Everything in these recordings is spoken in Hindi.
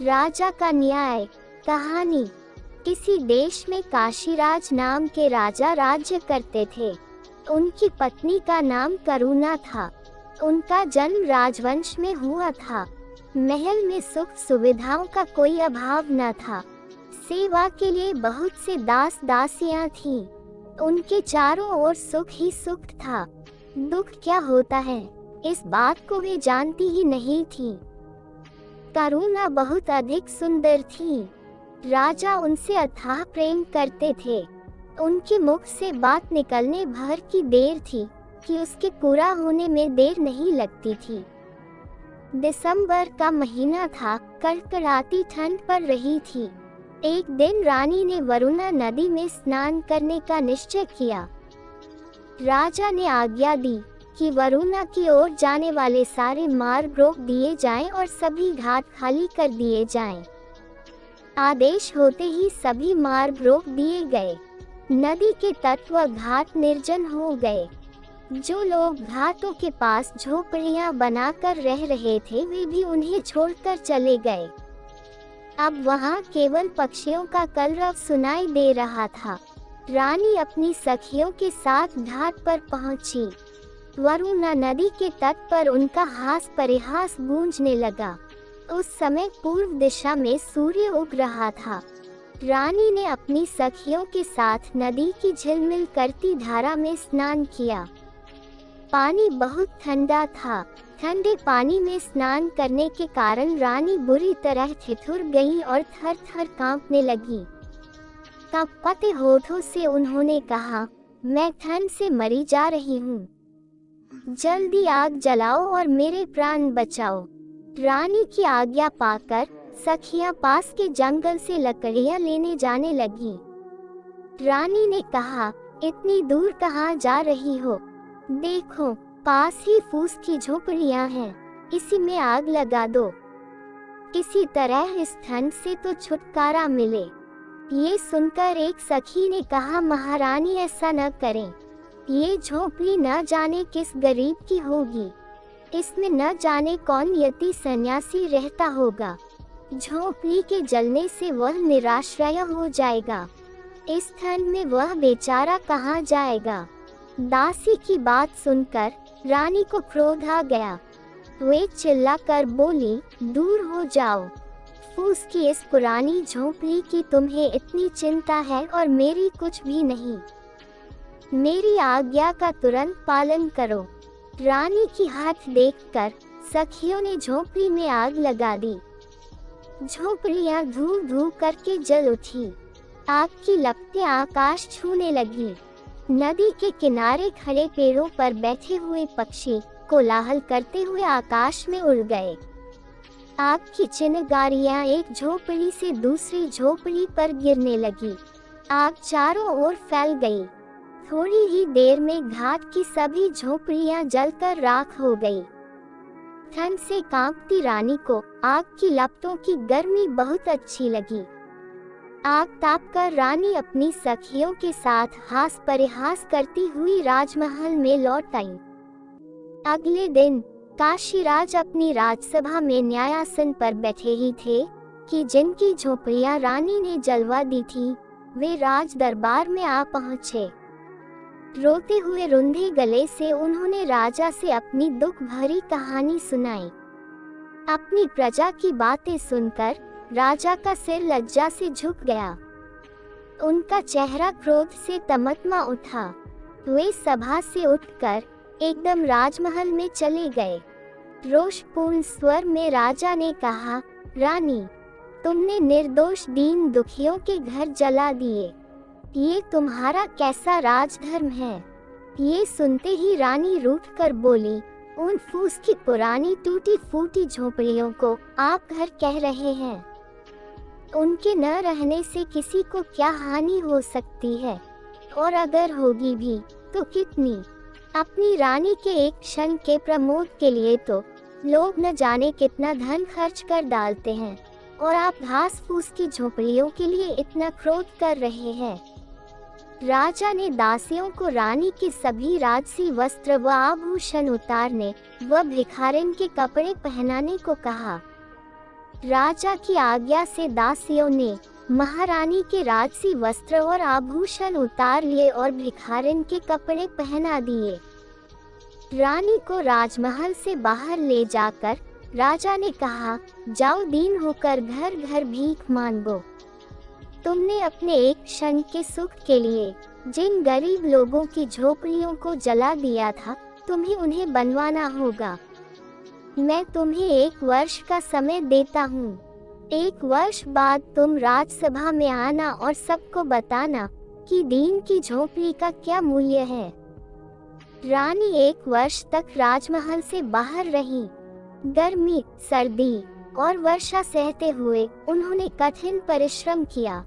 राजा का न्याय। कहानी। किसी देश में काशीराज नाम के राजा राज्य करते थे। उनकी पत्नी का नाम करुणा था। उनका जन्म राजवंश में हुआ था। महल में सुख सुविधाओं का कोई अभाव न था। सेवा के लिए बहुत से दास दासियां थीं। उनके चारों ओर सुख ही सुख था। दुख क्या होता है, इस बात को वे जानती ही नहीं थी। करुणा बहुत अधिक सुंदर थी। राजा उनसे अथाह प्रेम करते थे। उनके मुख से बात निकलने भर की देर थी कि उसके पूरा होने में देर नहीं लगती थी। दिसंबर का महीना था। कड़कड़ाती ठंड पड़ रही थी। एक दिन रानी ने वरुणा नदी में स्नान करने का निश्चय किया। राजा ने आज्ञा दी कि वरुणा की ओर जाने वाले सारे मार्ग रोक दिए जाएं और सभी घाट खाली कर दिए जाएं। आदेश होते ही सभी मार्ग रोक दिए गए। नदी के तट व घाट निर्जन हो गए। जो लोग घाटों के पास झोपड़ियां बनाकर रह रहे थे वे भी उन्हें छोड़कर चले गए। अब वहां केवल पक्षियों का कलरव सुनाई दे रहा था। रानी अपनी सखियों के साथ घाट पर पहुंची। वरुणा नदी के तट पर उनका हास परिहास गूंजने लगा। उस समय पूर्व दिशा में सूर्य उग रहा था। रानी ने अपनी सखियों के साथ नदी की झिलमिल करती धारा में स्नान किया। पानी बहुत ठंडा था। ठंडे पानी में स्नान करने के कारण रानी बुरी तरह ठिठुर गई और थर थर कांपने लगी। कांपते होठों से उन्होंने कहा, मैं ठंड से मरी जा रही हूँ। जल्दी आग जलाओ और मेरे प्राण बचाओ। रानी की आज्ञा पाकर सखियां पास के जंगल से लकड़ियां लेने जाने लगी। रानी ने कहा, इतनी दूर कहाँ जा रही हो? देखो, पास ही फूस की झोपड़ियां हैं, इसी में आग लगा दो। किसी तरह इस ठंड से तो छुटकारा मिले। ये सुनकर एक सखी ने कहा, महारानी ऐसा न करें। ये झोपड़ी न जाने किस गरीब की होगी। इसमें न जाने कौन यति सन्यासी रहता होगा। झोपड़ी के जलने से वह निराश्रय हो जाएगा। इस ठंड में वह बेचारा कहाँ जाएगा? दासी की बात सुनकर रानी को क्रोध आ गया। वे चिल्लाकर बोली, दूर हो जाओ। फूस की इस पुरानी झोपड़ी की तुम्हें इतनी चिंता है और मेरी कुछ भी नहीं। मेरी आज्ञा का तुरंत पालन करो। रानी की हाथ देखकर सखियों ने झोपड़ी में आग लगा दी। झोपड़ियां धू धू करके जल उठी। आग की लपटें आकाश छूने लगी। नदी के किनारे खड़े पेड़ों पर बैठे हुए पक्षी कोलाहल करते हुए आकाश में उड़ गए। आग की चिंगारियां एक झोपड़ी से दूसरी झोपड़ी पर गिरने लगी। आग चारों ओर फैल गई। थोड़ी ही देर में घाट की सभी झोपड़ियां जलकर राख हो गई। ठंड से कांपती रानी को आग की लपटों की गर्मी बहुत अच्छी लगी। आग तापकर रानी अपनी सखियों के साथ हास परिहास करती हुई राजमहल में लौट आई। अगले दिन काशीराज अपनी राजसभा में न्यायासन पर बैठे ही थे कि जिनकी झोपड़ियां रानी ने जलवा दी थी वे राज दरबार में आ पहुंचे। रोते हुए रुंधे गले से उन्होंने राजा से अपनी दुख भरी कहानी सुनाई। अपनी प्रजा की बातें सुनकर राजा का सिर लज्जा से झुक गया। उनका चेहरा क्रोध से तमतमा उठा। वे सभा से उठकर एकदम राजमहल में चले गए। रोषपूर्ण स्वर में राजा ने कहा, रानी, तुमने निर्दोष दीन दुखियों के घर जला दिए। ये तुम्हारा कैसा राजधर्म है? ये सुनते ही रानी रूठकर बोली, उन फूस की पुरानी टूटी फूटी झोपड़ियों को आप घर कह रहे हैं? उनके न रहने से किसी को क्या हानि हो सकती है? और अगर होगी भी तो कितनी? अपनी रानी के एक क्षण के प्रमोद के लिए तो लोग न जाने कितना धन खर्च कर डालते हैं और आप घास फूस की झोपड़ियों के लिए इतना क्रोध कर रहे हैं। राजा ने दासियों को रानी के सभी राजसी वस्त्र व आभूषण उतारने व भिखारिन के कपड़े पहनाने को कहा। राजा की आज्ञा से दासियों ने महारानी के राजसी वस्त्र और आभूषण उतार लिए और भिखारिन के कपड़े पहना दिए। रानी को राजमहल से बाहर ले जाकर राजा ने कहा, जाओ दीन होकर घर घर भीख मांगो। तुमने अपने एक क्षण के सुख के लिए जिन गरीब लोगों की झोपड़ियों को जला दिया था, तुम्हें उन्हें बनवाना होगा। मैं तुम्हें 1 वर्ष का समय देता हूँ। 1 वर्ष बाद तुम राजसभा में आना और सबको बताना कि दीन की झोपड़ी का क्या मूल्य है। रानी 1 वर्ष तक राजमहल से बाहर रही। गर्मी, सर्दी और वर्षा सहते हुए उन्होंने कठिन परिश्रम किया।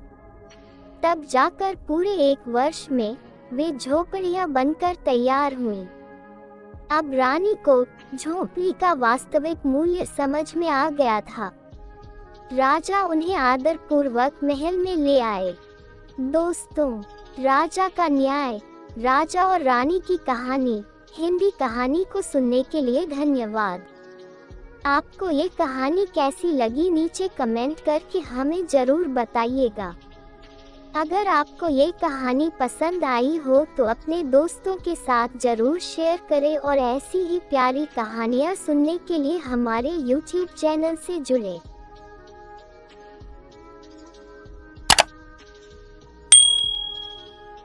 तब जाकर पूरे 1 वर्ष में वे झोपड़ियां बनकर तैयार हुईं। अब रानी को झोपड़ी का वास्तविक मूल्य समझ में आ गया था। राजा उन्हें आदर पूर्वक महल में ले आए। दोस्तों, राजा का न्याय, राजा और रानी की कहानी हिंदी कहानी को सुनने के लिए धन्यवाद। आपको ये कहानी कैसी लगी नीचे कमेंट करके हमें ज़रूर बताइएगा। अगर आपको ये कहानी पसंद आई हो तो अपने दोस्तों के साथ ज़रूर शेयर करें और ऐसी ही प्यारी कहानियाँ सुनने के लिए हमारे YouTube चैनल से जुड़ें।